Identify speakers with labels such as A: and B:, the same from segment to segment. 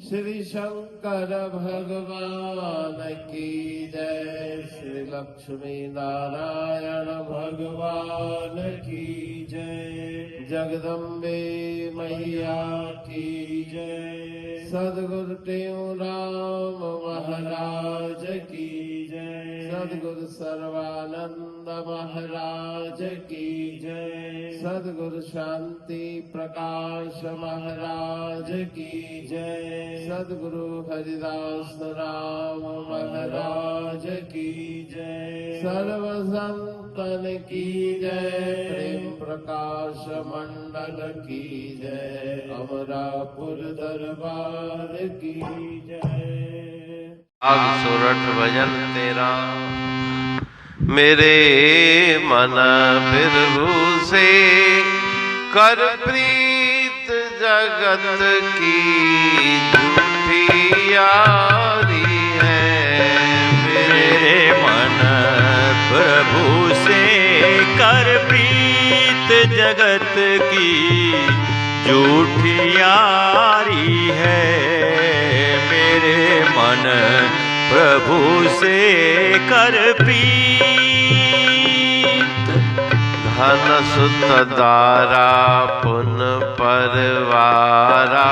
A: श्री शंकर भगवान की जय। श्री लक्ष्मी नारायण भगवान की जय। जगदम्बे मैया की जय। सद्गुरु टेऊराम महाराज की जय। सद्गुरु सर्वानंद महाराज की जय। सद्गुरु शांति प्रकाश महाराज की जय। सद्गुरु हरिदास राम महाराज की जय। सर्व संतन की जय। प्रेम प्रकाश मंडल की जय। अमरापुर दरबार की जय।
B: राग सोरठ भजन तेरा। मेरे मन बिरभू से कर प्रीत जगत की झूठी यारी है।
C: मेरे मन प्रभु से कर प्रीत जगत की झूठी यारी है। मेरे मन प्रभु से कर प्रीत।
B: धन सुत दारा पुन परवारा।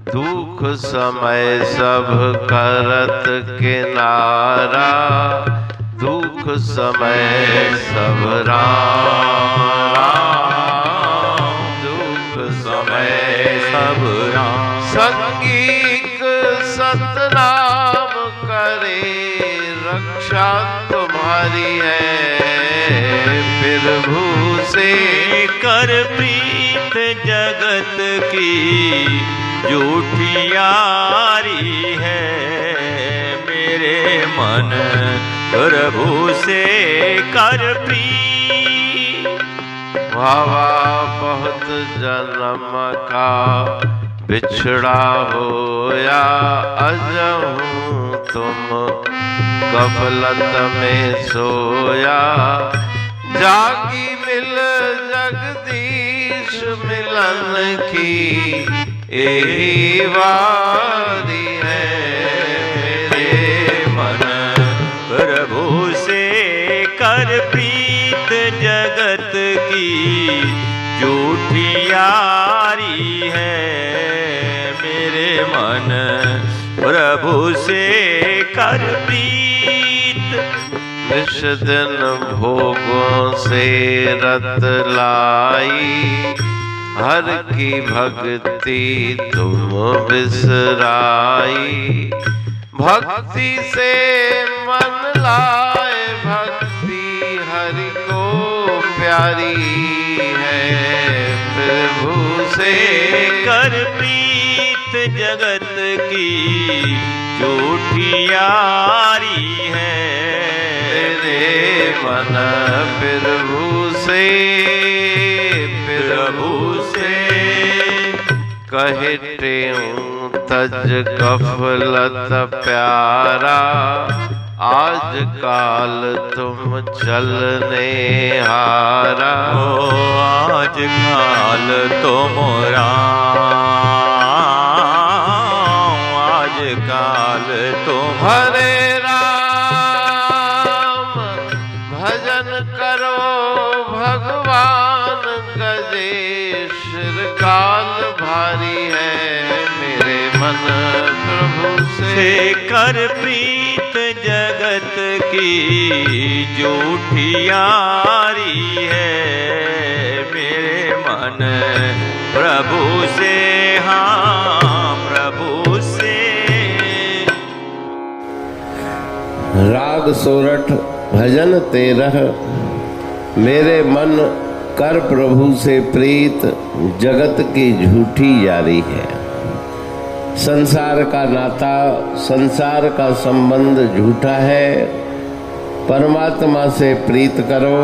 B: दुख समय सब करत किनारा। दुख समय सब राम। दुख समय
C: सब राम।
B: संगीक सतनाम करे रक्षा तुम्हारी है। प्रभु से
C: कर प्रीत जगत की झूठी यारी है। मेरे मन प्रभु से कर प्रीत।
B: भावा बहुत जन्म का बिछड़ा होया। अजहूँ तुम गफलत में सोया। जागी मिल जगदीश मिलन की यही वारी है।
C: मेरे मन प्रभु से कर प्रीत जगत की झूठी यारी है। मेरे मन प्रभु से कर प्रीत।
B: निश दिन भोगों से रत लाई। हर की भक्ति तुम बिसराई। भक्ति से मन लाए भक्ति हरि को प्यारी है। प्रभु से
C: कर प्रीत जगत की झूठी यारी है।
B: मेरे मन प्रभु से कहे टेऊं तज गफलत प्यारा। आज काल तुम चलने हारा।
C: आज काल तुम राम। आज काल तुम
B: हरे राम भजन करो भगवान गजेश। काल भारी है। मेरे मन प्रभु से
C: कर प्रीत जगत की झूठी यारी है। मेरे मन प्रभु से हाँ प्रभु से।
A: राग सोरठ भजन 13। मेरे मन कर प्रभु से प्रीत जगत की झूठी यारी है। संसार का नाता, संसार का संबंध झूठा है। परमात्मा से प्रीत करो।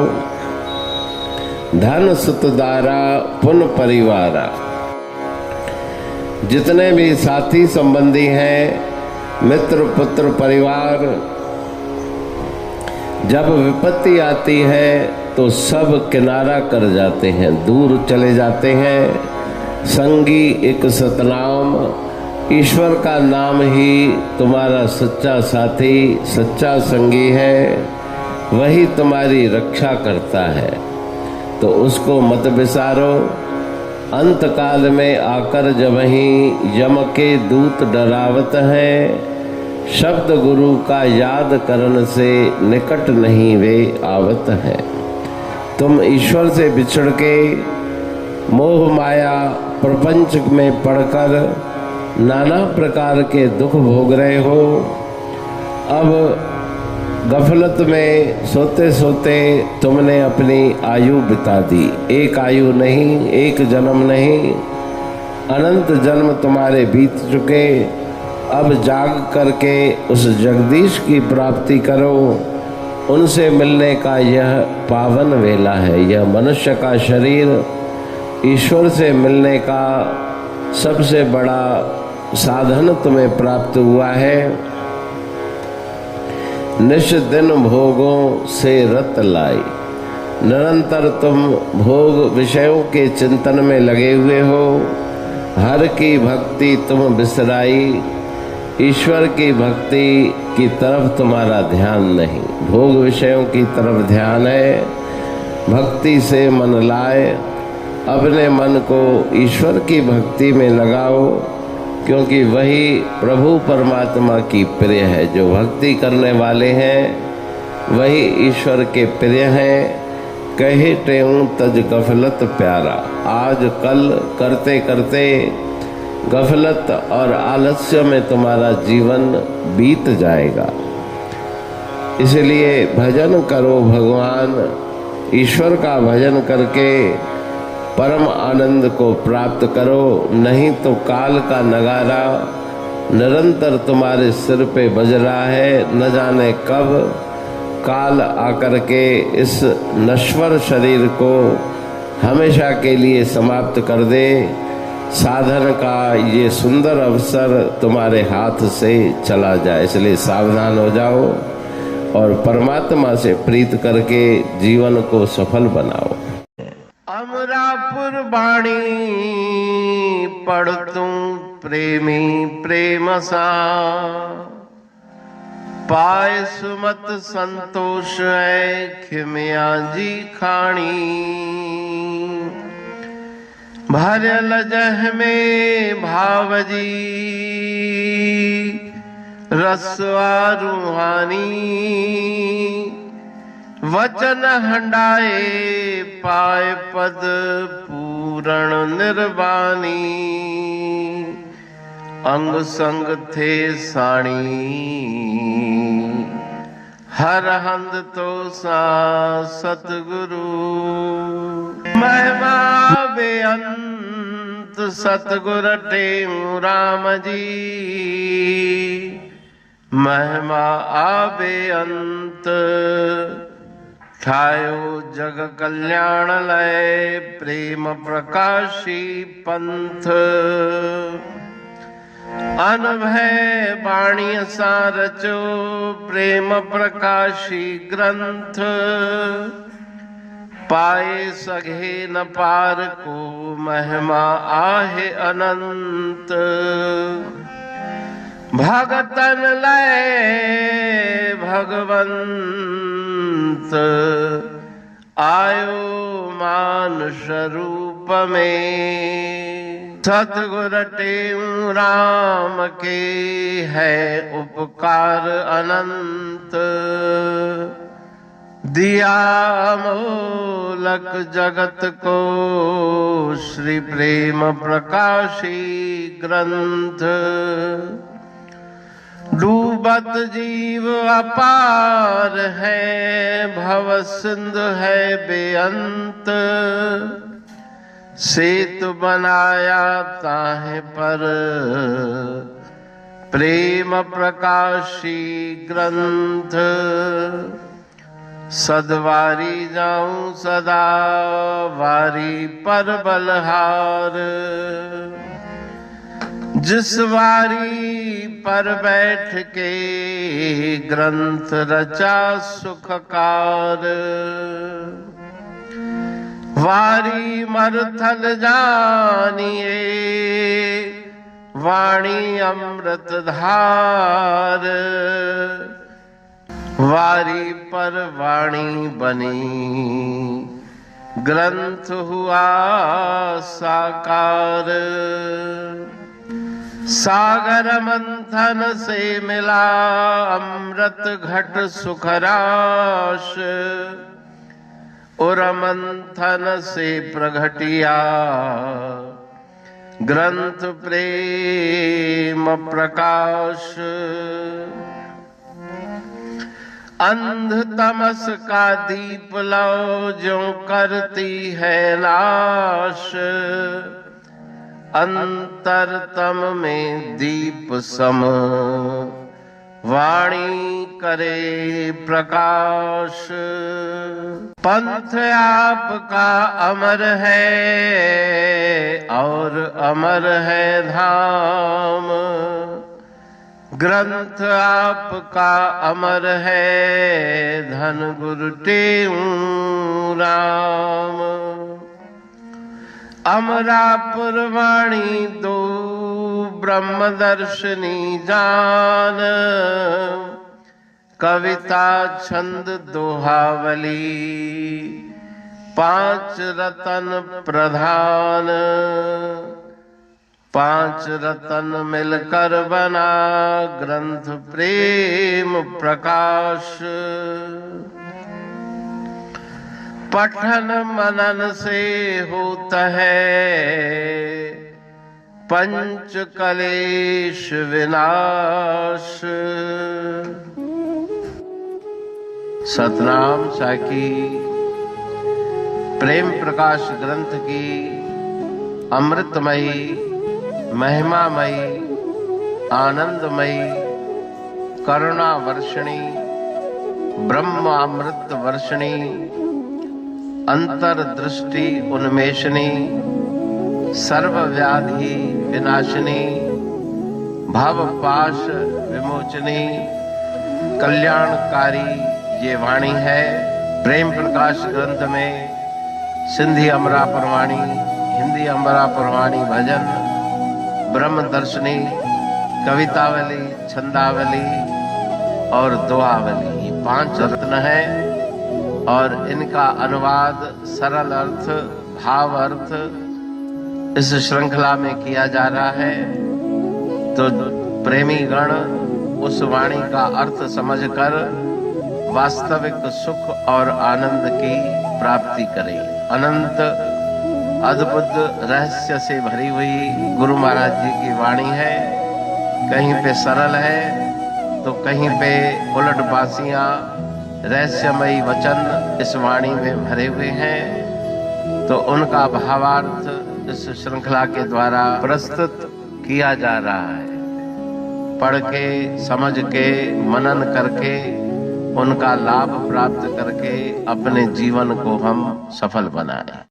A: धन सुत दारा पुन परिवारा। जितने भी साथी संबंधी हैं, मित्र पुत्र परिवार, जब विपत्ति आती है तो सब किनारा कर जाते हैं, दूर चले जाते हैं। संगी एक सतनाम। ईश्वर का नाम ही तुम्हारा सच्चा साथी, सच्चा संगी है। वही तुम्हारी रक्षा करता है, तो उसको मत बिसारो। अंत काल में आकर जब ही यम के दूत डरावत हैं, शब्द गुरु का याद करन से निकट नहीं वे आवत है। तुम ईश्वर से बिछड़ के मोह माया प्रपंच में पड़कर नाना प्रकार के दुख भोग रहे हो। अब गफलत में सोते सोते तुमने अपनी आयु बिता दी। एक आयु नहीं, एक जन्म नहीं, अनंत जन्म तुम्हारे बीत चुके। अब जाग करके उस जगदीश की प्राप्ति करो। उनसे मिलने का यह पावन वेला है। यह मनुष्य का शरीर ईश्वर से मिलने का सबसे बड़ा साधन तुम्हें प्राप्त हुआ है। निश दिन भोगों से रत लाई। निरंतर तुम भोग विषयों के चिंतन में लगे हुए हो। हर की भक्ति तुम बिसराई, ईश्वर की भक्ति की तरफ तुम्हारा ध्यान नहीं। भोग विषयों की तरफ ध्यान है। भक्ति से मन लाए, अपने मन को ईश्वर की भक्ति में लगाओ, क्योंकि वही प्रभु परमात्मा की प्रिय है। जो भक्ति करने वाले हैं वही ईश्वर के प्रिय हैं। कहे टेऊं तज गफलत प्यारा। आज कल करते करते गफलत और आलस्य में तुम्हारा जीवन बीत जाएगा। इसलिए भजन करो भगवान। ईश्वर का भजन करके परम आनंद को प्राप्त करो, नहीं तो काल का नगारा निरंतर तुम्हारे सिर पे बज रहा है। न जाने कब काल आकर के इस नश्वर शरीर को हमेशा के लिए समाप्त कर दे। साधन का ये सुंदर अवसर तुम्हारे हाथ से चला जाए। इसलिए सावधान हो जाओ और परमात्मा से प्रीत करके जीवन को सफल बनाओ।
B: अमरापुर बाणी पढ़ तू प्रेमी प्रेम सा, पाए सुमत संतोष है खिमिया जी खाणी। भरल जह में भावजी रसवा रूहानी। वचन हंडाए पाए पद पूरण निर्वाणी। अंग संग थे साणी हर हंद तो सा सतगुरु। महिमा बेअंत सतगुर टेऊ राम जी। महिमा आबे अंत ठायो जग कल्याण लय। प्रेम प्रकाशी पंथ अनभय बाणी सा रचो। प्रेम प्रकाशी ग्रंथ पाए सघे न पार को। महिमा आहे अनंत भगतन लय भगवंत। आयो मानुष रूप में। सतगुर टेऊ राम के है उपकार अनंत। दिया मोलक जगत को श्री प्रेम प्रकाशी ग्रंथ। डूबत जीव अपार है भव सिंधु है बेअंत। सेतु बनाया ताहे पर प्रेम प्रकाशी ग्रंथ। सदवारी जाऊं सदा वारी पर बलहार। जिस वारी पर बैठ के ग्रंथ रचा सुखकार। वारी मरथल जानिए वाणी अमृत धार, वारी पर वाणी बनी ग्रंथ हुआ साकार। सागर मंथन से मिला अमृत घट सुखराश, और मंथन से प्रगटिया ग्रंथ प्रेम प्रकाश। अंध तमस का दीप लो जो करती है नाश, अंतरतम में दीप सम वाणी करे प्रकाश। पंथ आपका अमर है और अमर है धाम, ग्रंथ आपका अमर है धन गुरु टेऊ राम। अमरापुर वाणी दो ब्रह्मदर्शनी जान, कविता छंद दोहावली पांच रतन प्रधान। पांच रतन मिलकर बना ग्रंथ प्रेम प्रकाश। पठन मनन से होता है पंच कलेश विनाश। सतनाम साखी प्रेम प्रकाश ग्रंथ की अमृतमयी महिमामयी आनंदमयी करुणा वर्षिणी ब्रह्म अमृत वर्षिणी अंतर्दृष्टि उन्मेषणी सर्वव्याधि विनाशिनी भवपाश विमोचनी कल्याणकारी ये वाणी है। प्रेम प्रकाश ग्रंथ में सिंधी अमरापुर वाणी, हिंदी अमरापुर वाणी भजन, ब्रह्म दर्शनी, कवितावली, छंदावली और दुआवली ये पांच रत्न है और इनका अनुवाद सरल अर्थ भाव अर्थ इस श्रृंखला में किया जा रहा है। तो प्रेमी गण उस वाणी का अर्थ समझकर वास्तविक सुख और आनंद की प्राप्ति करें। अनंत अद्भुत रहस्य से भरी हुई गुरु महाराज जी की वाणी है। कहीं पे सरल है तो कहीं पे उलट बासियां रहस्यमयी वचन इस वाणी में भरे हुए हैं। तो उनका भावार्थ इस श्रृंखला के द्वारा प्रस्तुत किया जा रहा है। पढ़ के समझ के मनन करके उनका लाभ प्राप्त करके अपने जीवन को हम सफल बनाएं।